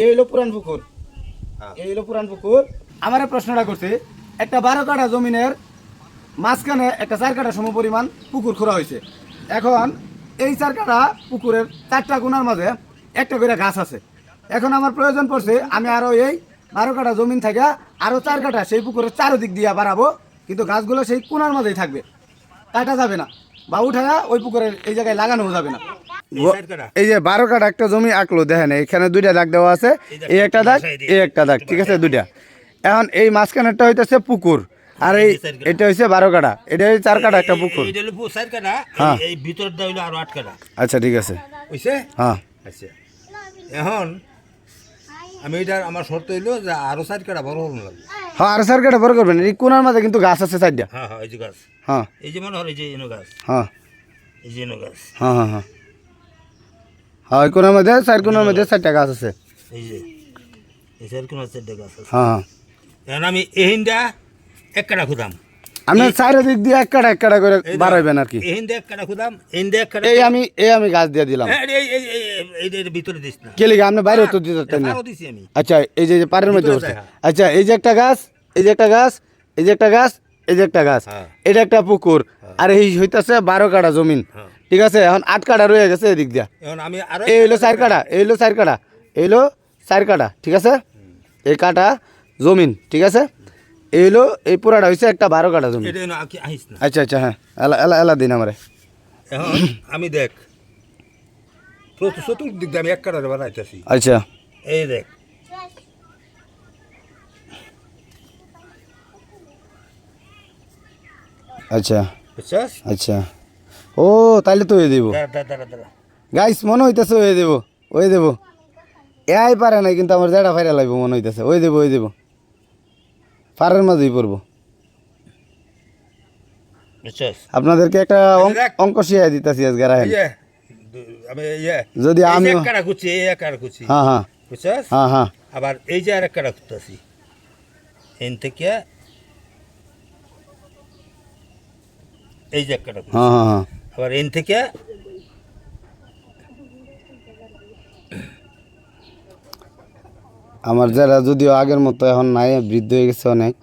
এই হলো পুরান পুকুর, এই হলো পুরান পুকুর। আমার প্রশ্নটা করছে, একটা 12 কাঠা জমিনের মাঝখানে একটা 4 কাঠা সম পরিমাণ পুকুর খোঁড়া হয়েছে। এখন এই 4 কাঠা পুকুরের 4টা কোণার মাঝে একটা করে গাছ আছে। এখন আমার প্রয়োজন পড়ছে আমি আরো এই 12 কাঠা জমিন থেকে আরো 4 কাঠা সেই পুকুরের চারদিক দিয়ে বাড়াবো, কিন্তু গাছগুলো সেই কোণার মাঝেই থাকবে, কাটা যাবে না বা উঠায়া ওই পুকুরের এই জায়গায় লাগানো যাবে না। এই যে 12 কাঠা একটা জমি আঁকলো, দেখেন এখানে 2টা দাগ দেওয়া আছে, এই একটা দাগ এই একটা দাগ, ঠিক আছে 2টা। এখন এই মাঝখানেরটা হইতেছে পুকুর, আর এই এটা হইছে 12 কাঠা, এটা 4 কাঠা একটা পুকুর। হ্যাঁ এই ভিতরটা হইলো আরো 8 কাঠা। আচ্ছা ঠিক আছে, হইছে? হ্যাঁ আচ্ছা এখন আমি এটা আমার শর্ত হইলো যে আরো 4 কাঠা বড় হলো লাগবে। হ্যাঁ আর 4 কাঠা বড় করবেন। এই কোণার মাঝে কিন্তু গাছ আছে 4টা। হ্যাঁ হ্যাঁ এই যে গাছ, হ্যাঁ এই যে মনে হয় এই যে এনো গাছ, হ্যাঁ এই যে এনো গাছ, হ্যাঁ হ্যাঁ হ্যাঁ হ্যাঁ ওই কোণার মধ্যে 4 কোণার মধ্যে 4টা গাছ আছে। এই যে এই যে কোন আছে গাছ আছে। হ্যাঁ হ্যাঁ এখন আমি এহিন্দা 1 কাঠা খুদাম, আপনি চারিদিক দিয়ে এক কাঠা করে বাড়াইবেন আর কি। এহিন্দা 1 কাঠা খুদাম, এহিন্দা 1 কাঠা। এই আমি গাছ দিয়ে দিলাম। এই ভিতরে দিস না, কে লিখে আপনি বাইরে তো দিতে না। আরো দিছি আমি। আচ্ছা এই যে পাড়ের মধ্যে ভিতরে বসে, যায়, হ্যাঁ। আচ্ছা এই যে একটা গাছ, এই যে একটা গাছ, এই যে একটা গাছ, এই যে একটা গাছ, হ্যাঁ। এটা একটা পুকুর, আর এই হইতাছে 12 কাঠা জমিন, হ্যাঁ। ঠিক আছে। এখন 8 কাঠা রয়ে গেছে এদিক দিয়া, এখন আমি আরো এই হইলো 4 কাঠা, এই হইলো 4 কাঠা, এই হইলো 4 কাঠা, ঠিক আছে। এই কাঠা জমিন, ঠিক আছে। এই হইলো এই পুরাটা হইছে একটা 12 কাঠা জমিন। এটা আহিস না। আচ্ছা আচ্ছা হ্যাঁ, এলা এলা এলা দিন আমারে। এখন আমি দেখ চতুর্দিক দিয়ে আমি 1 কাঠা বানাইতেছি। আচ্ছা এই দেখ আচ্ছা বুঝছস? আচ্ছা, ও তাইলে তো হয়ে দেবো দাঁড়া গাইস, মনে হইতেছে হয়ে দেবো, ওই দেবো। এআই পারে নাই কিন্তু আমার জেডা ফাইরা লাগবে মনে হইতেছে, ওই দেবো ওই দেবো, পারের মাঝেই পড়বো। বুঝছস? আপনাদেরকে একটা দেখ। অঙ্ক শিখাই দিতেছি আজকে রাহেন। এই যে আমি যদি আমি 1 কাঠা খুঁজছি, এই 1 কাঠা খুঁজছি, হ্যাঁ হ্যাঁ বুঝছস? হ্যাঁ হ্যাঁ আবার এই যে আর 1 কাঠা খুঁজতেছি, এন থেকে এই যে 1 কাঠা খুঁজছি, হ্যাঁ হ্যাঁ হ্যাঁ আবার এন থেকে আমার যারা যদিও আগের মতো এখন নাই, বৃদ্ধ হয়ে গেছে অনেক,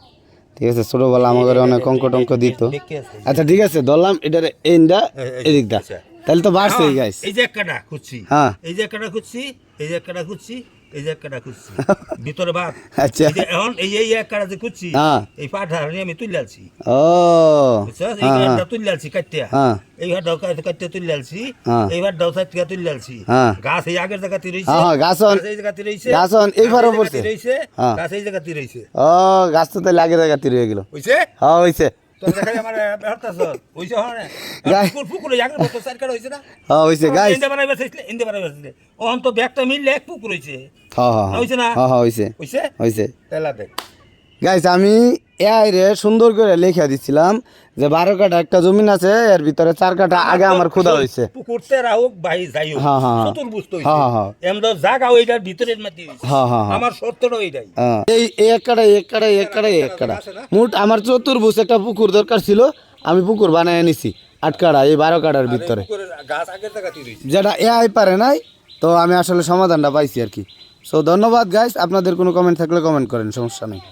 ঠিক আছে। ছোটবেলা আমার ঘরে অনেক অঙ্ক টঙ্ক দিত। দেখে আছে। আচ্ছা ঠিক আছে, ধরলাম এটার এন্ডা এদিক দা, আচ্ছা। তাহলে তো বাড়ছেই গাইস। এই যে 1 কাঠা খুঁজছি, হ্যাঁ এই যে 1 কাঠা খুঁজছি, এই যে 1 কাঠা খুঁজছি, এই যে 1 কাঠা খুঁজছি, ভিতরে বাদ। আচ্ছা এই যে এখন এই 1 কাঠা যে খুঁজছি, হ্যাঁ। এই পাঠা আমি তুলে আলছি, ও বুঝছস? এই হ্যাঁ হ্যাঁ ঘরটা তুলে আলছি কাটিয়া, হ্যাঁ এই ঘরটাও কাটিয়া তুলে আলছি, হ্যাঁ। এই ঘরটাও কাটিয়া তুলে আলছি। হ্যাঁ। গাছ এই আগের জায়গাতে রইছে, হ্যাঁ, হ্যাঁ, গাছ অন- এই জায়গাতে রইছে, গাছ অন এই ফারও পড়ছে। রইছে, হ্যাঁ। গাছ এই জায়গাতে রইছে। ও গাছ তো তাহলে আগের জায়গাতে রয়ে গেল। হইছে? হ্যাঁ হইছে, তোর দেখাই আমার হরতাছ হইছে হনে। গাই- পুকুরে আগের মতো 4 কাঠা হইছে না? হ্যাঁ হইছে গাইস। ইন্দে বানাইবা চাইছিলে, ইন্দে বানাইবা চাইছিলে। ওহন তো ব্যাগটা মিললে 1 পুকুর হইছে। হ্যাঁ হ্যাঁ হ্যাঁ হইছে না? হ্যাঁ হ্যাঁ হইছে হইছে? হইছে তেলা দেখ। গাইস, আমি এআই রে সুন্দর করে লেখা দিছিলাম যে 12 কাঠা একটা জমিন আছে, এর ভিতরে 4 কাঠা আগে আমার খোদা হইছে। পুকুর তেরা হোক ভাই যাই হোক। হ্যাঁ, হ্যাঁ, হ্যাঁ। চতুর্ভুজ তো হ্যাঁ, হইছে। হ্যাঁ। এমন জায়গা ওইটার ভিতরের মধ্যে হইছে। হ্যাঁ হ্যাঁ হ্যাঁ আমার শর্তটা ওইটাই। হ্যাঁ। এই এক কাঠা এক কাঠা এক কাঠা এক কাঠা মোট আমার চতুর্ভুজ একটা পুকুর দরকার ছিল, আমি পুকুর বানায় নিছি 8 কাঠা এই 12 কাঠার ভিতরে, পুকুরের গাছ আগের জায়গাতেই রইছে। যেটা এআই পারে নাই। তো আমি আসলে সমাধানটা পাইছি আর কি। সো ধন্যবাদ গাইস, আপনাদের কোনো কমেন্ট থাকলে কমেন্ট করেন, সমস্যা নেই।